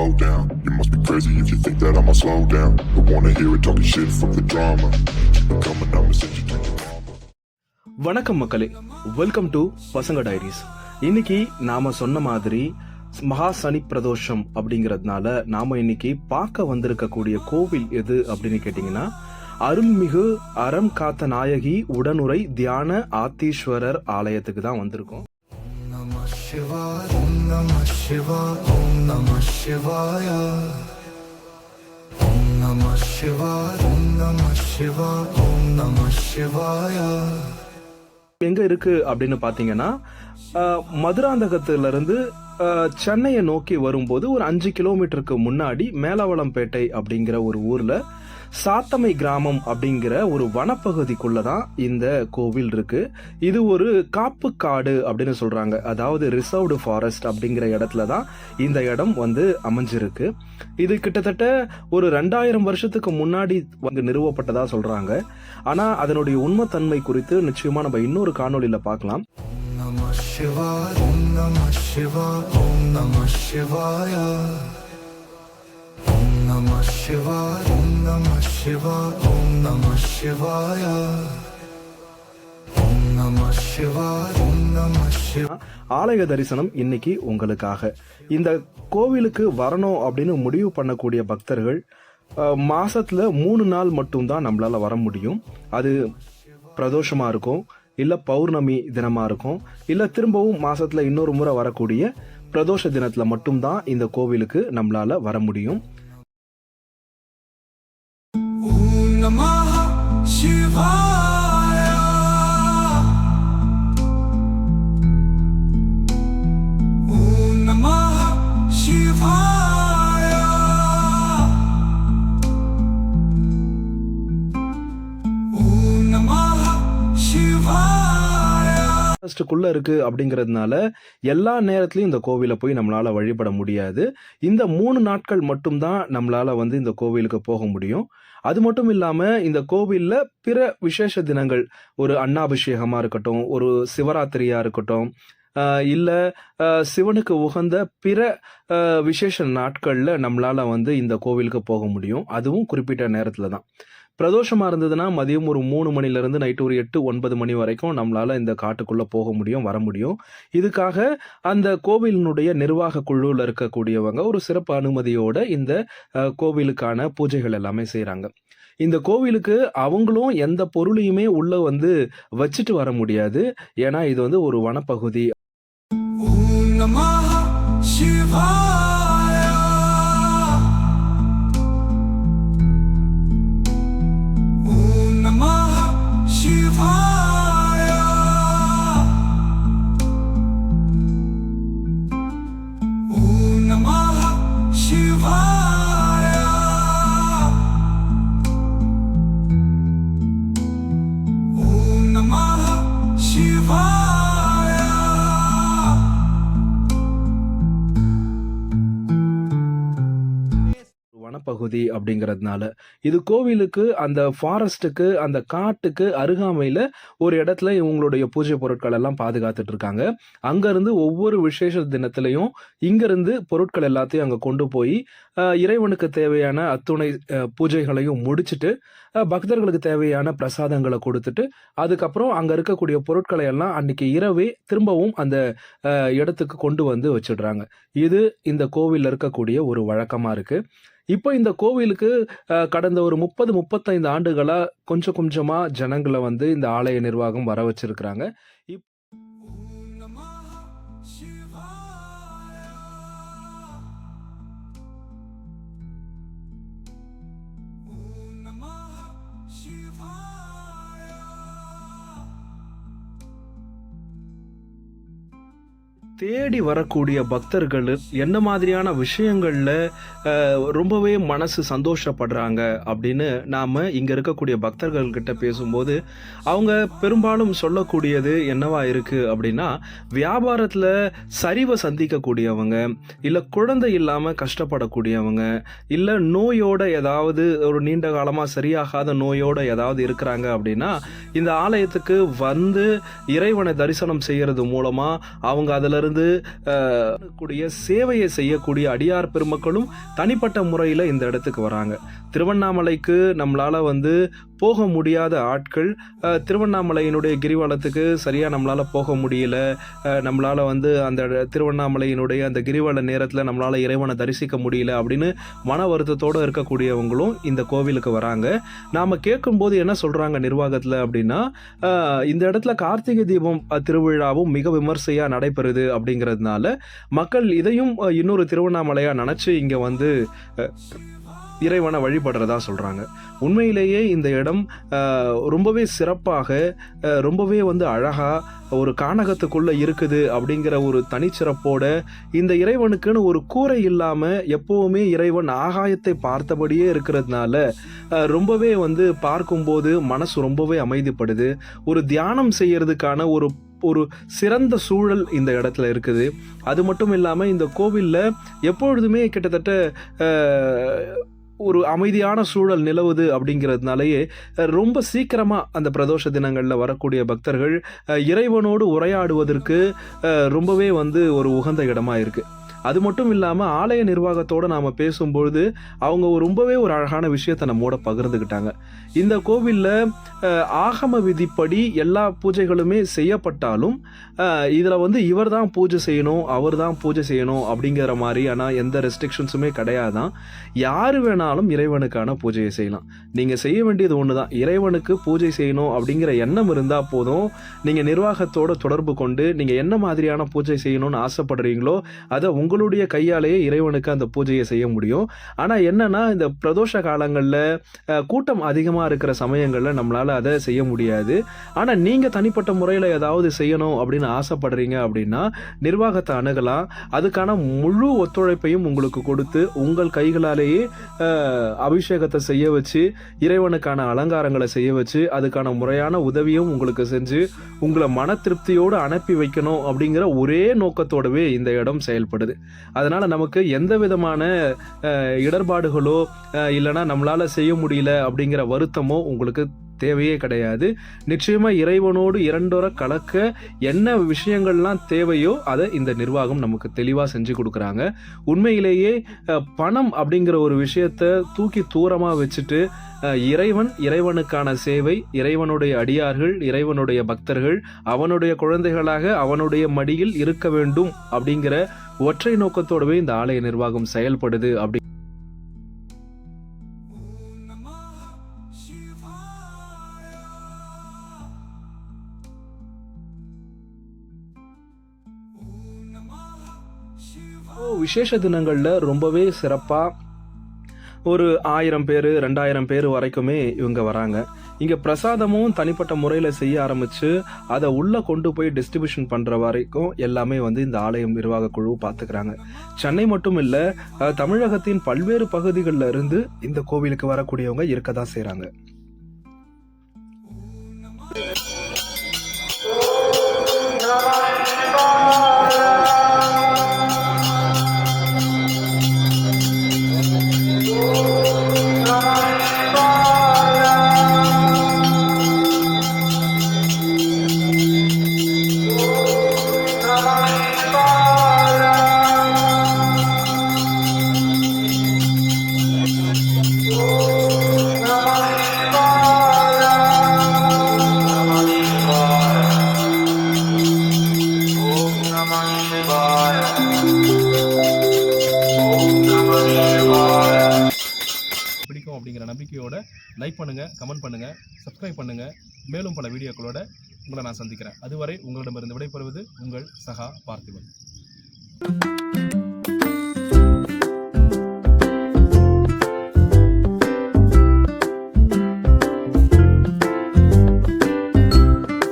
slow down. You must be crazy if you think that I'ma slow down. Don't wanna hear it talking shit from the drama. Keep it coming, I'ma send you to your mama. வணக்கம் மக்களே, welcome to பசங்க diaries. இன்னைக்கு நாம சொன்ன மாதிரி மகா சனி பிரதோஷம் அப்படிங்கறதுனால நாம இன்னைக்கு பார்க்க வந்திருக்கக்கூடிய கோவில் எது அப்படின்னு கேட்டீங்கன்னா, அருள்மிகு அறம் காத்த நாயகி உடனுரை தியான ஆத்தீஸ்வரர் ஆலயத்துக்கு தான் வந்திருக்கோம். எங்க இருக்கு அப்படின்னு பாத்தீங்கன்னா, மதுராந்தகத்துல இருந்து சென்னையை நோக்கி வரும்போது ஒரு 5 கிலோமீட்டருக்கு முன்னாடி மேலவளம்பேட்டை அப்படிங்கிற ஒரு ஊர்ல சாத்தமை கிராமம் அப்படிங்கிற ஒரு வனப்பகுதிக்குள்ளதான் இந்த கோவில் இருக்கு. இது ஒரு காப்பு காடு அப்படின்னு சொல்றாங்க. அதாவது ரிசர்வ்டு ஃபாரஸ்ட் அப்படிங்கிற இடத்துல தான் இந்த இடம் அமைஞ்சிருக்கு. இது கிட்டத்தட்ட ஒரு 2000 வருஷத்துக்கு முன்னாடி நிறுவப்பட்டதா சொல்றாங்க. ஆனா அதனுடைய உண்மைத்தன்மை குறித்து நிச்சயமா நம்ம இன்னொரு காணொலியில பார்க்கலாம். ஆலய தரிசனம் இன்னைக்கு உங்களுக்காக. இந்த கோவிலுக்கு வரணும் அப்படின்னு முடிவு பண்ணக்கூடிய பக்தர்கள் மாசத்துல 3 நாள் மட்டும்தான் நம்மளால வர முடியும். அது பிரதோஷமா இருக்கும், இல்ல பௌர்ணமி தினமா இருக்கும், இல்ல திரும்பவும் மாசத்துல இன்னொரு முறை வரக்கூடிய பிரதோஷ தினத்துல மட்டும்தான் இந்த கோவிலுக்கு நம்மளால வர முடியும். க்குள்ள இருக்கு அப்படிங்கறதுனால எல்லா நேரத்திலயும் இந்த கோவில போய் நம்மளால வழிபட முடியாது. இந்த 3 நாட்கள் மட்டும்தான் நம்மளால இந்த கோவிலுக்கு போக முடியும். அது மட்டும் இல்லாம இந்த கோவில்ல பிற விசேஷ தினங்கள், ஒரு அன்னாபிஷேகமா இருக்கட்டும், ஒரு சிவராத்திரியா இருக்கட்டும், இல்ல சிவனுக்கு உகந்த பிற விசேஷ நாட்கள்ல நம்மளால இந்த கோவிலுக்கு போக முடியும். அதுவும் குறிப்பிட்ட நேரத்துல தான். பிரதோஷமா இருந்ததுன்னா மதியம் ஒரு 3 மணில இருந்து நைட்டு ஒரு 8-9 மணி வரைக்கும் நம்மளால இந்த காட்டுக்குள்ள போக முடியும், வர முடியும். இதுக்காக அந்த கோவிலினுடைய நிர்வாக குழுல இருக்கக்கூடியவங்க ஒரு சிறப்பு அனுமதியோட இந்த கோவிலுக்கான பூஜைகள் எல்லாமே செய்யறாங்க. இந்த கோவிலுக்கு அவங்களும் எந்த பொருளையுமே உள்ள வச்சுட்டு வர முடியாது. ஏன்னா இது ஒரு வனப்பகுதி. வனப்பகுதி அப்படிங்கறதுனால இது கோவிலுக்கு அந்த ஃபாரஸ்டுக்கு அந்த காட்டுக்கு அருகாமையில ஒரு இடத்துல இவங்களுடைய பூஜை பொருட்கள் எல்லாம் பாதுகாத்துட்டு இருக்காங்க. அங்க இருந்து ஒவ்வொரு விசேஷ தினத்திலையும் இங்க இருந்து பொருட்கள் எல்லாத்தையும் அங்க கொண்டு போய் இறைவனுக்கு தேவையான அத்துணை பூஜைகளையும் முடிச்சுட்டு பக்தர்களுக்கு தேவையான பிரசாதங்களை கொடுத்துட்டு அதுக்கப்புறம் அங்க இருக்கக்கூடிய பொருட்களை எல்லாம் அன்னைக்கு இரவே திரும்பவும் அந்த இடத்துக்கு கொண்டு வச்சிடுறாங்க. இது இந்த கோவில்ல இருக்கக்கூடிய ஒரு வழக்கமா இருக்கு. இப்போ இந்த கோவிலுக்கு கடந்த ஒரு 30-35 ஆண்டுகளா கொஞ்சம் கொஞ்சமா ஜனங்களை இந்த ஆலய நிர்வாகம் வர வச்சிருக்கிறாங்க. தேடி வரக்கூடிய பக்தர்கள் என்ன மாதிரியான விஷயங்கள்ல ரொம்பவே மனசு சந்தோஷப்படுறாங்க அப்படின்னு நாம இங்க இருக்கக்கூடிய பக்தர்கள் கிட்ட பேசும்போது அவங்க பெரும்பாலும் சொல்லக்கூடியது என்னவா இருக்கு அப்படின்னா, வியாபாரத்துல சரிவை சந்திக்கக்கூடியவங்க, இல்ல குழந்தை இல்லாம கஷ்டப்படக்கூடியவங்க, இல்ல நோயோட ஏதாவது ஒரு நீண்ட காலமா சரியாகாத நோயோட ஏதாவது இருக்கிறாங்க அப்படின்னா இந்த ஆலயத்துக்கு இறைவனை தரிசனம் செய்யறது மூலமா அவங்க அதுல இருந்து இருந்து கூடிய சேவையை செய்யக்கூடிய அடியார் பெருமக்களும் தனிப்பட்ட முறையில் இந்த இடத்துக்கு வராங்க. திருவண்ணாமலைக்கு நம்மளால் வந்து போக முடியாத ஆட்கள் திருவண்ணாமலையினுடைய கிரிவலத்துக்கு சரியாக நம்மளால் போக முடியல, நம்மளால் வந்து அந்த திருவண்ணாமலையினுடைய அந்த கிரிவல நேரத்தில் நம்மளால் இறைவனை தரிசிக்க முடியல அப்படின்னு மன வருத்தத்தோடு இருக்கக்கூடியவங்களும் இந்த கோவிலுக்கு வராங்க. நாம் கேட்கும்போது என்ன சொல்கிறாங்க நிர்வாகத்தில் அப்படின்னா, இந்த இடத்துல கார்த்திகை தீபம் திருவிழாவும் மிக விமர்சையாக நடைபெறுது அப்படிங்கிறதுனால மக்கள் இதையும் இன்னொரு திருவண்ணாமலையாக நினச்சி இங்கே வந்து இறைவனை வழிபடுறதா சொல்கிறாங்க. உண்மையிலேயே இந்த இடம் ரொம்பவே சிறப்பாக, ரொம்பவே வந்து அழகாக ஒரு கானகத்துக்குள்ளே இருக்குது அப்படிங்கிற ஒரு தனிச்சிறப்போட, இந்த இறைவனுக்குன்னு ஒரு கூரை இல்லாமல் எப்போவுமே இறைவன் ஆகாயத்தை பார்த்தபடியே இருக்கிறதுனால ரொம்பவே வந்து பார்க்கும்போது மனசு ரொம்பவே அமைதிப்படுது. ஒரு தியானம் செய்யறதுக்கான ஒரு சிறந்த சூழல் இந்த இடத்துல இருக்குது. அது மட்டும் இல்லாமல் இந்த கோவிலில் எப்பொழுதுமே கிட்டத்தட்ட ஒரு அமைதியான சூழல் நிலவுது அப்படிங்கிறதுனாலேயே ரொம்ப சீக்கிரமாக அந்த பிரதோஷ தினங்களில் வரக்கூடிய பக்தர்கள் இறைவனோடு உரையாடுவதற்கு ரொம்பவே வந்து ஒரு உகந்த இடமா இருக்குது. அது மட்டும் இல்லாமல் ஆலய நிர்வாகத்தோடு நாம் பேசும்பொழுது அவங்க ரொம்பவே ஒரு அழகான விஷயத்தை நம்மோட பகிர்ந்துக்கிட்டாங்க. இந்த கோவிலில் ஆகம விதிப்படி எல்லா பூஜைகளுமே செய்யப்பட்டாலும் இதில் வந்து இவர் தான் பூஜை செய்யணும், அவர் தான் பூஜை செய்யணும் அப்படிங்கிற மாதிரியான எந்த ரெஸ்ட்ரிக்ஷன்ஸுமே கிடையாதான். யார் வேணாலும் இறைவனுக்கான பூஜையை செய்யலாம். நீங்கள் செய்ய வேண்டியது ஒன்று தான், இறைவனுக்கு பூஜை செய்யணும் அப்படிங்கிற எண்ணம் இருந்தால் போதும். நீங்கள் நிர்வாகத்தோடு தொடர்பு கொண்டு நீங்கள் என்ன மாதிரியான பூஜை செய்யணும்னு ஆசைப்படுறீங்களோ அதை உங்களுடைய கையாலேயே இறைவனுக்கு அந்த பூஜையை செய்ய முடியும். ஆனால் என்னன்னா, இந்த பிரதோஷ காலங்களில் கூட்டம் அதிகமாக இருக்கிற சமயங்களில் நம்மளால் அதை செய்ய முடியாது. ஆனால் நீங்கள் தனிப்பட்ட முறையில் ஏதாவது செய்யணும் அப்படின்னு ஆசைப்படுறீங்க அப்படின்னா நிர்வாகத்தை அணுகலாம். அதுக்கான முழு ஒத்துழைப்பையும் உங்களுக்கு கொடுத்து உங்கள் கைகளாலேயே அபிஷேகத்தை செய்ய வச்சு, இறைவனுக்கான அலங்காரங்களை செய்ய வச்சு, அதுக்கான முறையான உதவியும் உங்களுக்கு செஞ்சு உங்களை மன திருப்தியோடு அனுப்பி வைக்கணும் அப்படிங்கிற ஒரே நோக்கத்தோடவே இந்த இடம் செயல்படுது. அதனால நமக்கு எந்த விதமான இடர்பாடுகளோ இல்லைன்னா நம்மளால செய்ய முடியல அப்படிங்கிற வருத்தமோ உங்களுக்கு தேவையே கிடையாது. நிச்சயமா இறைவனோடு இரண்டொர கலக்க என்ன விஷயங்கள்லாம் தேவையோ அதை இந்த நிர்வாகம் நமக்கு தெளிவாக செஞ்சு கொடுக்குறாங்க. உண்மையிலேயே பணம் அப்படிங்கிற ஒரு விஷயத்தை தூக்கி தூரமாக வச்சுட்டு இறைவனுக்கான சேவை, இறைவனுடைய அடியார்கள், இறைவனுடைய பக்தர்கள் அவனுடைய குழந்தைகளாக அவனுடைய மடியில் இருக்க வேண்டும் அப்படிங்கிற ஒற்றை நோக்கத்தோடவே இந்த ஆலய நிர்வாகம் செயல்படுது. அப்படி விசேஷ தினங்களில் ரொம்பவே சிறப்பாக ஒரு 1000 பேர் 2000 பேர் வரைக்குமே இவங்க வராங்க. இங்கே பிரசாதமும் தனிப்பட்ட முறையில் செய்ய ஆரம்பித்து அதை உள்ளே கொண்டு போய் டிஸ்ட்ரிபியூஷன் பண்ணுற வரைக்கும் எல்லாமே வந்து இந்த ஆலயம் நிர்வாக குழு பார்த்துக்கிறாங்க. சென்னை மட்டும் இல்லை, தமிழகத்தின் பல்வேறு பகுதிகளில் இருந்து இந்த கோவிலுக்கு வரக்கூடியவங்க இருக்க தான் செய்கிறாங்க. பிடிக்கும் அப்படிங்கிற நம்பிக்கையோட லைக் பண்ணுங்க, கமெண்ட் பண்ணுங்க, சப்ஸ்கிரைப் பண்ணுங்க. மேலும் பல வீடியோக்களோட உங்களை நான் சந்திக்கிறேன். அதுவரை உங்களிடமிருந்து விடைபெறுவது உங்கள் சகா பார்த்திபன்.